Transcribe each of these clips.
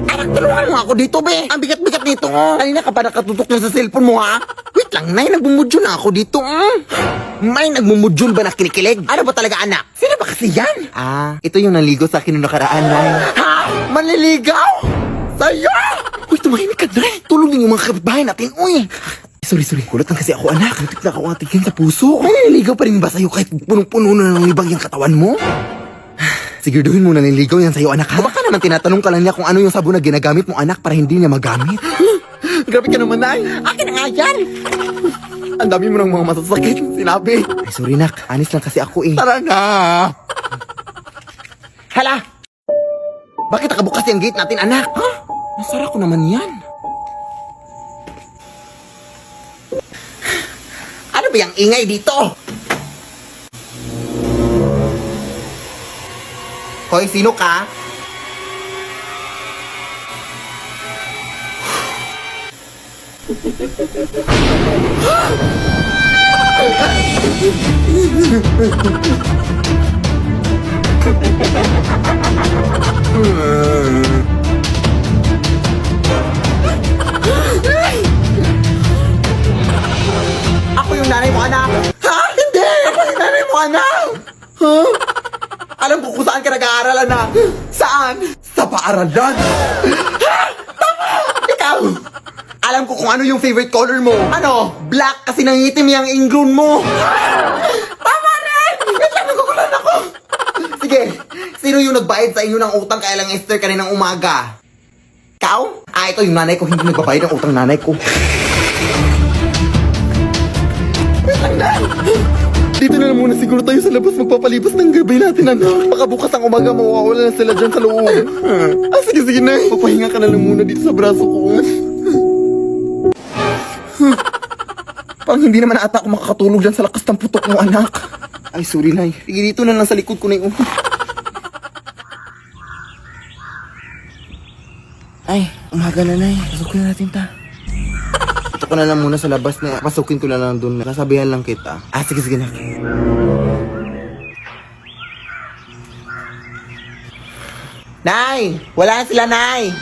Anak, tulungan mo ako dito, be. Ang bigat-bigat nito. Kanina ka pa nakatutok na sa cellphone mo, ha? Wait lang, Nay. Nagbumudyo na ako dito. May nagmumudyol ba na kinikilig? Ano ba talaga, anak? Sino ba kasi yan? Ito yung naligo sa akin noong nakaraan, Nay. Ha? Manliligaw? Sa'yo? Uy, tumahimik ka, Nay. Tulong din yung mga kapitbahay natin, uy. Sorry. Kulat lang kasi ako, anak. Natik na ako atigin sa puso. May naliligaw pa rin ba sa'yo kahit punong-puno na ng libag yung katawan mo? Siguraduhin mo na nililigaw yan sa'yo, anak, ha? Baka naman tinatanong ka lang niya kung ano yung sabon na ginagamit mo, anak, para hindi niya magamit. Grabe ka naman, Nay. Akin na nga yan. Ang dami mo ng mga masasakit sinabi. Ay, sorry, nak. Anis lang kasi ako, eh. Tara na. Hala! Bakit nakabukas yung gate natin, anak? Ha? Nasara ko naman yan. Ano ba yung ingay dito? Hoy, sino ka? Ako yung nanay mo, anak. Ha? Hindi! Ako yung nanay mo, anak. Ha? Alam ko kung saan ka nag-aaral, anak. Saan? Sa paaralan. Ha? Tama! Ikaw! Alam ko kung ano yung favorite color mo. Ano? Black kasi nangitim yung ingrown mo. Tama rin! Wait lang, nagugulan ako. Sige, sino yung nagbayad sa inyo ng utang kaya lang Esther kaninang umaga? Ikaw? Ito yung nanay ko, hindi nagbabayad ng utang nanay ko. Wait lang, Nay. Dito na lang muna siguro tayo sa labas magpapalipas ng gabi natin, anak. Baka bukas ang umaga mawawala na sila dyan sa loob. Sige, Nay. Papahinga ka na lang muna dito sa braso ko. Pang hindi naman ata ako makakatulog dyan sa lakas ng putok mo, anak. Ay, sorry, Nay. Sige, dito na lang sa likod ko na yung... Ay, umaga na, Nay. Pasukin na natin ta. Ito ko na lang muna sa labas na pasukin ko na lang doon. Nasabihan lang kita. Sige na. Nay! Wala na sila, Nay!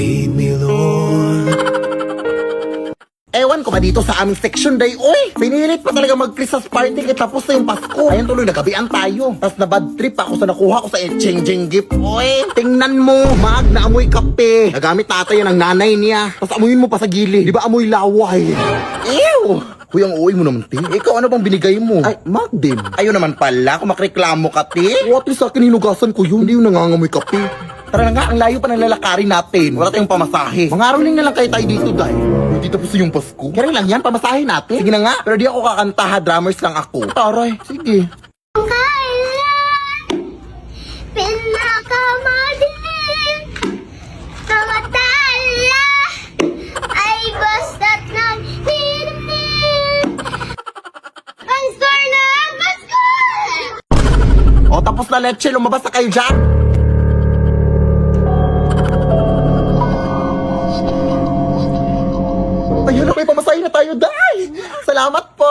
Lead me, Lord. Ewan ko ba dito sa aming section day, oy! Pinilit pa talaga mag-Christmas party kaya tapos na yung Pasko. Ayan tuloy, nagabian tayo. Tapos na bad trip ako sa nakuha ko sa exchanging gift, oy! Tingnan mo, Mag, na amoy kape. Nagamit natin yan ng nanay niya. Tapos amuyin mo pa sa gili. Di ba amoy laway? Ew! Kuya, ang uwi mo naman, Ti. Ikaw, ano bang binigay mo? Ay, Mag din. Ayun naman pala, kung makreklamo ka, Ti. What is sa akin, hinugasan ko yun. Hindi yung nangangamoy kape. Tara na nga, ang layo pa ng lalakarin natin. Wala tayong pamasahe. Mangaroling na lang kayo tayo dito, Day. Hindi tapos yung Pasko. Kaya lang yan, pamasahe natin. Sige na nga, pero di ako kakanta ha, drummers lang ako. Taray, sige. Pinakamadilim na matala ay basta't nagniningning ang star na Pasko! O, tapos na leche, lumabas na kayo dyan. Ayun na, may pamasahe na tayo, Day. Salamat po.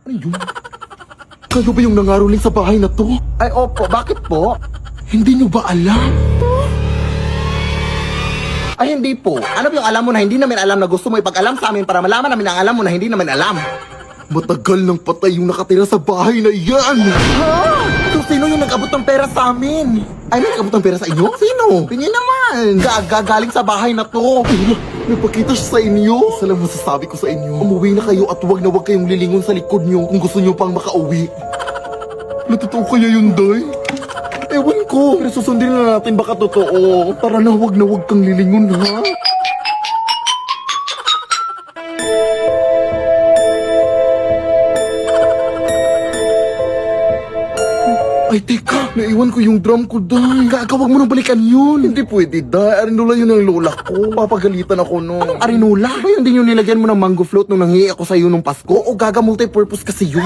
Ano yun? Kayo ba yung nangaroling sa bahay na to? Ay, opo. Bakit po? Hindi nyo ba alam? Ay, hindi po. Ano ba yung alam mo na hindi namin alam na gusto mo ipag-alam sa amin para malaman namin ang alam mo na hindi namin alam? Matagal nang patay yung nakatira sa bahay na iyan. Ha? So, sino yung nag-abot ng pera sa amin? Ay, may nag-abot ng pera sa inyo? Sino? Tingin naman. Galing sa bahay na to. Napakita siya sa inyo. Alam mo, sasabi ko sa inyo. Umuwi na kayo at huwag na huwag kayong lilingon sa likod nyo kung gusto nyo pang makauwi. Natotoo kaya yun, Day? Ewan ko. Pero susundin na natin baka totoo. Tara na, huwag kang lilingon, ha? Ay, teka, naiwan ko yung drum ko, day. Gaga, wag mo nang balikan yun. Hindi pwede, day. Arinola yun ang lola ko. Papagalitan ako, no. Anong arinola? Ba yun din yung nilagyan mo ng mango float nung nanghihi ako sa'yo nung Pasko? O gaga, multi-purpose kasi yun.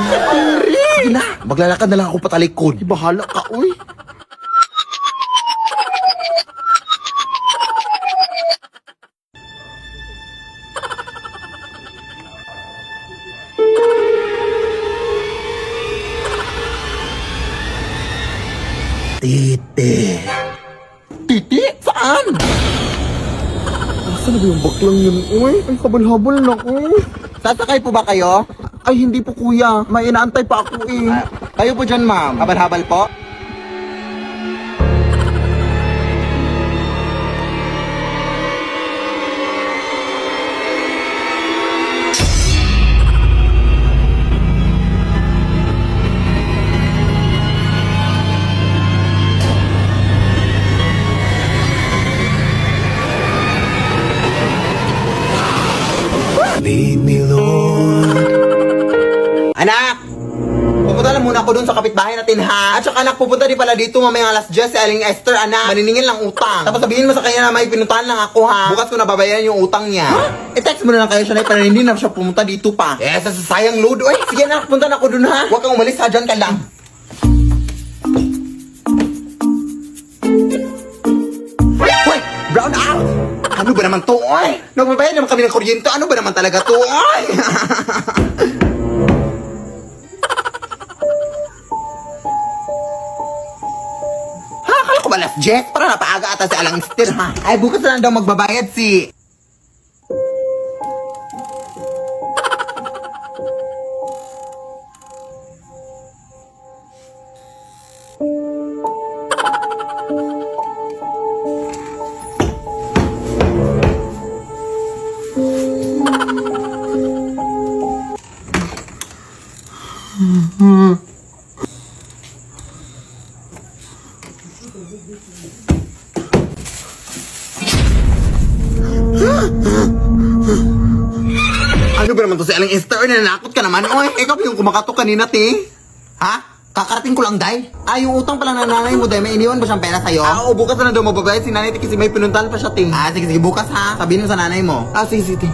Sige na, maglalakad na lang ako patalikod. Bahala ka, uy. Titi. Titi? Saan? Nasaan na ba yung baklang yun? Uy, ay habal-habal na ko. Sasakay po ba kayo? Ay, hindi po kuya. May inaantay pa ako eh. Kayo po dyan, ma'am. Habal-habal po? Lead me, Lord. Anak! Pupunta lang muna ako dun sa kapitbahay natin, ha? At saka anak, pupunta din pala dito mamaya alas 10 si Aling Esther, anak. Maniningin lang utang. Tapos sabihin mo sa kanya na may pinuntahan lang ako, ha? Bukas ko nababayaran yung utang niya. I-text mo na lang kayo siya na para hindi na siya pumunta dito pa. Eh, sa sayang load. Uy, sige anak, punta na ako dun, ha? Huwag kang umalis, ha? Dyan ka lang. Uy, brown out! Ano ba naman to, oy? Nagbabayad naman kami ng kuryente. Ano ba naman talaga to, oy? Akala ko ba last jet? Para napaaga ata si Alang Esther, ha? Ay, bukas na lang daw magbabayad si... Ano ba naman to si Aling Esther? Nananakot ka naman, oy. Ikaw yung kumakatok kanina, te. Ha? Kakarating ko lang, day. Ah, yung utang pala ng nanay mo, day. May iniwan ba siyang pera sa'yo? Oo, bukas na lang daw mababayad si nanay, te, kasi may pinuntahan pa siya, te. Ah, sige, sige, bukas, ha? Sabihin mo sa nanay mo. Ah, sige, sige, te.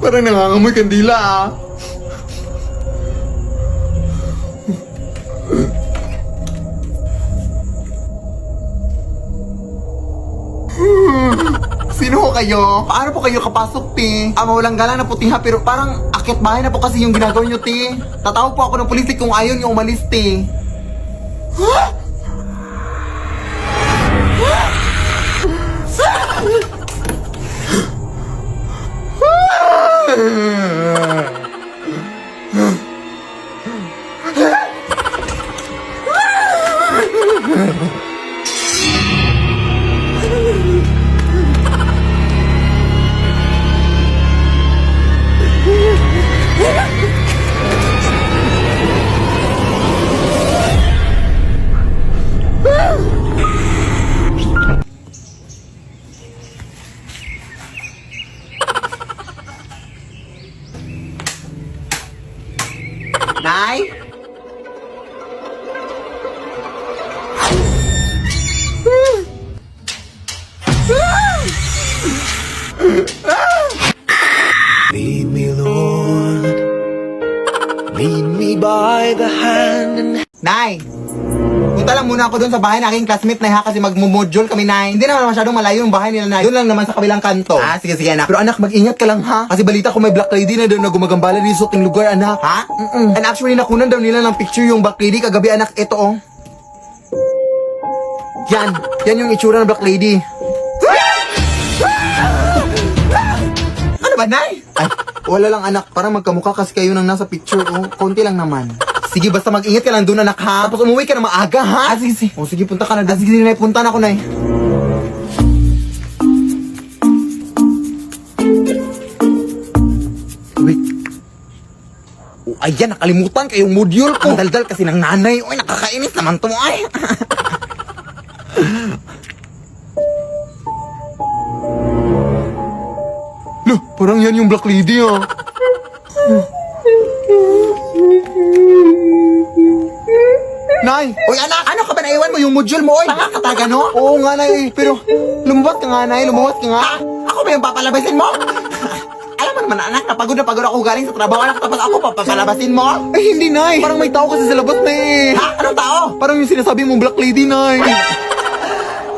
Parang nangangamoy kandila, ah. Sino ho kayo? Paano po kayo kapasok, te? Mawalang galang na puti ha, pero parang akit bahay na po kasi yung ginagawa nyo, te. Tatawag po ako ng pulis kung ayaw nyo umalis, te. Nay? Lead me, Lord. Lead me by the hand and Nay! Punta lang muna ako doon sa bahay ng aking classmate, Nay, ha? Kasi magmumodule kami, Nay. Hindi naman masyadong malayo yung bahay nila, Nay. Doon lang naman sa kabilang kanto. Ah, sige, sige, anak. Pero anak, mag-ingat ka lang, ha? Kasi balita ko may black lady na doon na gumagambala rin sa ating lugar, anak. Ha? And actually, nakunan daw nila ng picture yung black lady kagabi, anak. Ito, oh. Yan. Yan yung itsura ng black lady. Ano ba, Nay? Ay, wala lang, anak. Parang magkamukha kasi kayo nang nasa picture, oh. Konti lang naman. Sige, basta mag-ingat ka lang doon, anak, ha? Tapos umuwi ka na maaga, ha? Ah, sige, sige. O, sige, punta ka na. Sige, sige, Nay. Punta na ako, Nay. Wait. Oh, ayan, nakalimutan ko yung module ko. Ang daldal kasi ng nanay. Uy, nakakainis naman to, ay. Parang yan yung Black Lady ah. Nay! Uy, anak! Ano ka ba naiwan mo yung module mo, oy? Tanga ka talaga, no? Oo nga, Nay. Pero lumabas ka nga, Nay. Lumabas ka nga. Ha? Ako ba yung papalabasin mo? Alam mo naman, anak, na pagod ako galing sa trabaho, anak, tapos ako papalabasin mo? Ay, hindi, Nay. Parang may tao kasi sa labas na eh. Ha? Anong tao? Parang yung sinasabi mong Black Lady, Nay.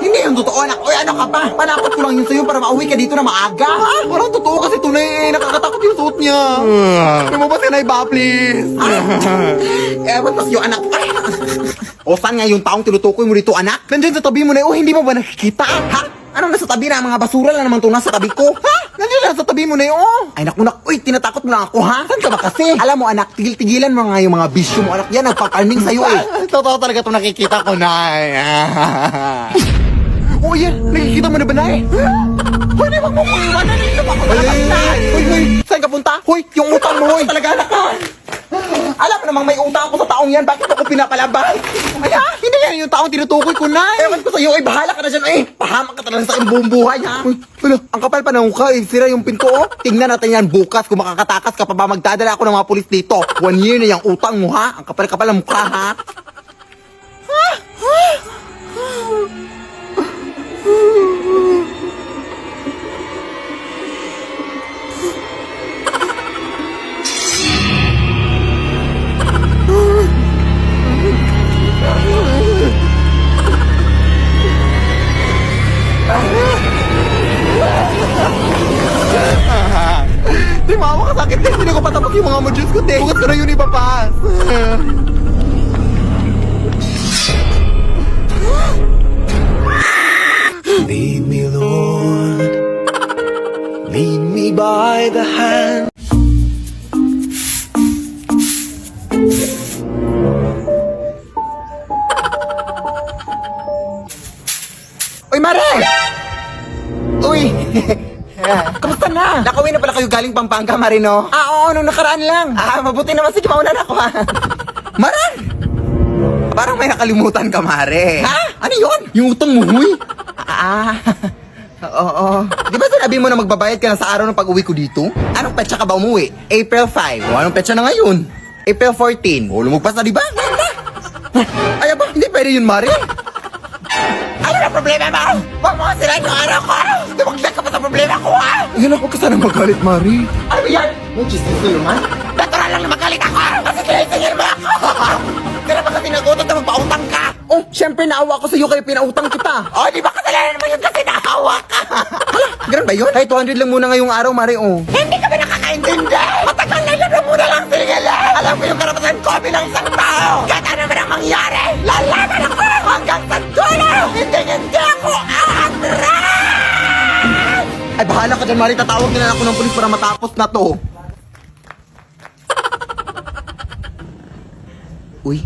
Hindi yung totoo, anak. Uy, ano ka pa? Panakot ko lang yun sa'yo para mauwi ka dito na maaga. Ah, parang totoo kasi tunay eh. Nakakatakot yung suot niya. Lumabas ka, Nay, ba, please? Ewan ko sa'yo, anak. O, saan nga yung taong tinutukoy mo dito, anak? Nandyan sa tabi mo, Nay. Oh, hindi mo ba nakikita? Ha? Anong nasa tabi na? Mga basura lang naman ito nasa tabi ko. Ha? Nandyan na sa tabi mo, Nay. Oh. Ay, naku, uy, tinatakot mo lang ako, ha? Saan ka ba kasi? Alam mo, anak, tigil-tigilan mo nga yung mga bisyo mo, anak. Yan, nagpaparning sa'yo, eh. Totoo talaga ito nakikita ko, Nay. Oh, yan. Nakikita mo na ba, Nay? Hoy, di wag mo ko iwanan. Hindi mo ako Ay, nakakita. hoy, hoy. Saan ka punta? Hoy, yung utang mo, hoy. Talaga, anak ka. Alam mo namang may utang ako sa taong yan. Bakit ako pinapalabas? Ay, ha? Hindi yan yung taong tinutukoy ko, Nay. Ewan ko sa'yo, eh, bahala ka na dyan, eh. Pahamak ka talaga sa aking buong buhay, ha? Uy, ano? Ang kapal pa ng mukha, eh. Sira yung pinto, oh. Tingnan natin yan bukas kung makakatakas ka pa ba magdadala ako ng mga pulis dito. 1 year na yung utang mo, ha? Ang kapal-kapal ng mukha, ha? Di maawa ka sakit, eh. Hindi ko patapos yung mga modules ko, te. Bukas ko na yun ipapas. Lead me, Lord. Lead me by the hand. Uy, Mare! Uy! Kamusta na? Nakauwi na pala kayo galing Pampanga, Marino? Ah, oo, nung nakaraan lang. Ah, mabuti naman. Sige, mauna na ako, ha? Mare! Parang may nakalimutan ka, Mare. Ha? Ano yun? Yung utang mo, huy. Ah, oo. Di ba sinabi mo na magbabayad ka na sa araw ng pag-uwi ko dito? Anong petsa ka ba umuwi? April 5. O, anong petsa na ngayon? April 14. O, lumagpas na, di ba? Ay, ba? Hindi pwede yun, Mare. Ano na problema mo? Huwag mo kasirain yung araw ko! Tumagdag ka pa sa problema ko, ha? Yan ako ka sana magalit, Mari. Ano yan? May chismis na naman? Natural lang na magalit ako! Kasi kinaisingin mo ako! Kaya ba kasi nagutot na magpautang ka? Oh, syempre naawa ko sa'yo kaya pinautang kita. Oh, di ba kasalanan mo yun kasi naawa ka? Hala, ganun ba yun? Ay, 200 lang muna ngayong araw, Mari, oh. Hindi ka ba nakakaintindi? Matagal na yun na muna lang sinigala. Alam mo yung karapatan ko bilang isang tao. Kahit ano man ang mangyari, lalaban ako hanggang sa dulo. Hindi ako aatras! Ay, bahala ka dyan, Mari. Tatawag na lang ako ng pulis para matapos na to. Uy,